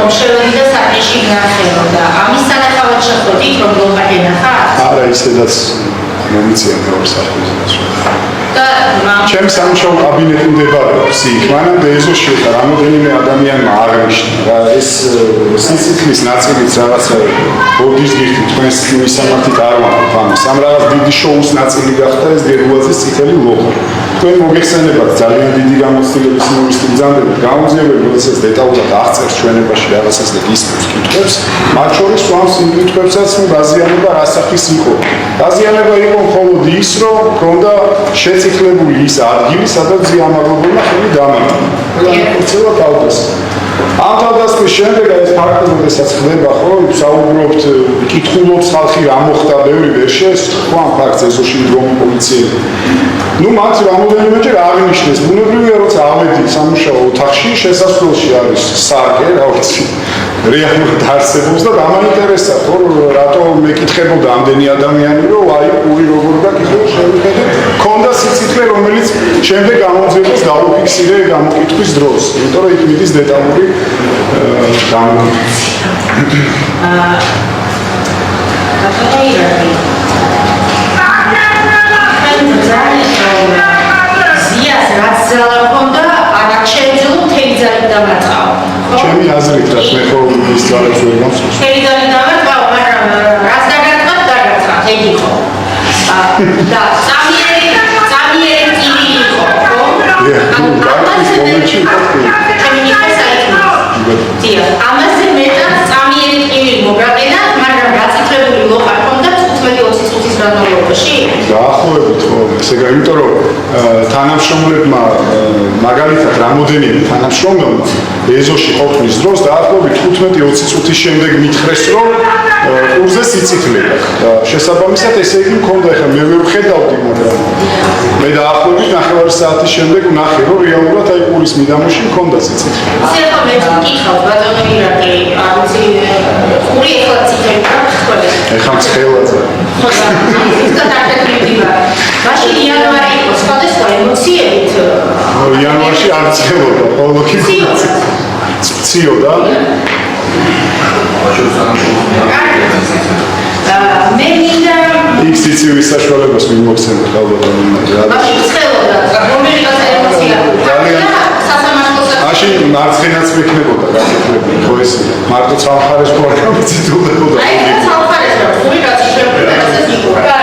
მომშეველი და საქმეში გნახებოდა. ამის სანახავად შეხვედით, რომ გლოკადენახათ? არა, ისედაც მომიცია მეორე საფუძველს. ჩემს სამშობლო კაბინეტი მდებარეობს იქ, მანამდე ეზოში და რამოდენიმე ადამიანმა აღნიშნა რა ეს სიცოცხლის ნაწილიც რაღაცა ბოდის გიხდი თქვენს მისამართით არ ვამბობ ამას ამ რაღაც დიდი შოუს ნაწილი გახდა ეს გერუაძის წითელი ლოგო თქვენ მოგეხსენებათ ძალიან დიდი გამოცდილების ინვესტიციები ბრძანდებით გამოძიებები როდესაც დეტალურად აღწერს ჩვენებაში რაღაცას და ისმის კითხვებს მათ შორის swams კითხვებსაც ბაზიანება რასახის იყო ბაზიანება იყო მხოლოდ ის რომ ქონდა შეციხლებული ის ადგილი სადაც ზიამაღლობელმა ხელი დამატა ყველა თავდას ამ თავდასხმის შემდეგ ეს ფაქტი როდესაც ხდება ხო საუბრობთ კითხულობს ხალხი რა მოხდა ბევრი ვერ შეესწრო ამ ფაქტს ეზოში მდგომი პოლიციელი ну მათ რამოდენიმეჯერ აღნიშნეს ბუნებრივია როცა ავედი სამუშაო ოთახში შესასვლელში არის სარკე რა ვიცი რეალურად არსებობს და დამაინტერესა ხო რატო მეკითხებოდა ამდენი ადამიანი რომ აი პური როგორ გაკითხო შევხედე ქონდა სიცოცხლე რომელიც შემდეგ გამოძიებას დაუფიქსირე გამოკითხვის დროს იმიტომ რომ იქ მიდის დეტალური ჩემი აზრით რა მე ხო ის ძალებს ვერ გამსწრებს. თელი ძალი დამატყავ, მაგრამ რაც დაგარტყავ, დაგარტყავ, ეგ იყო. და წამიერი წილი იყო, ხო? ამაზე მეტად წამიერი წილი მოგაყენა, მაგრამ გაწითლებული ლოყა ჰქონდა 15-20 წუთის განმავლობაში. დაახლოებით ხო, ესე იგი, იმიტომ რომ თანამშრომლებმა მაგალითად რამოდენიმე თანამშრომელმა ეზოში ყოფნის დროს დაახლოებით 15-20 წუთის შემდეგ მითხრეს რომ კურსზე სიცოცხლე აქვს და შესაბამისად ესე იგი მქონდა ხა მე ვერ ვხედავდი მაგრამ მე დაახლოებით 9 საათის შემდეგ ვნახე რომ რეალურად აი კურსის მიდამოში მქონდა სიცოცხლე. ისე ხო მე ვკითხავ ბატონო ირაკი არცი კური ეხლა ციფრები გქონდეს. ეხლა ცხელაძე. ხო და ზუსტად აქეთ ვარ. მაშინ იანვარი იყო სხვადასხვა ემოციებით. იანვარში არ ცხელოდა, ხოლო კი ციოდა. მე მინდა იქ სიცივის საშუალებას მიმოხსენებთ ალბათ რა. მაშინ ცხელოდა, რომელიღაც ემოცია. მაშინ მარცხენაც მექნებოდა გასაგები, ხო ეს მარტო ცალხარეს პროგრამით იწულებოდა. აი ცალხარეს რა, ხური გაწილებდა, ეს იყო.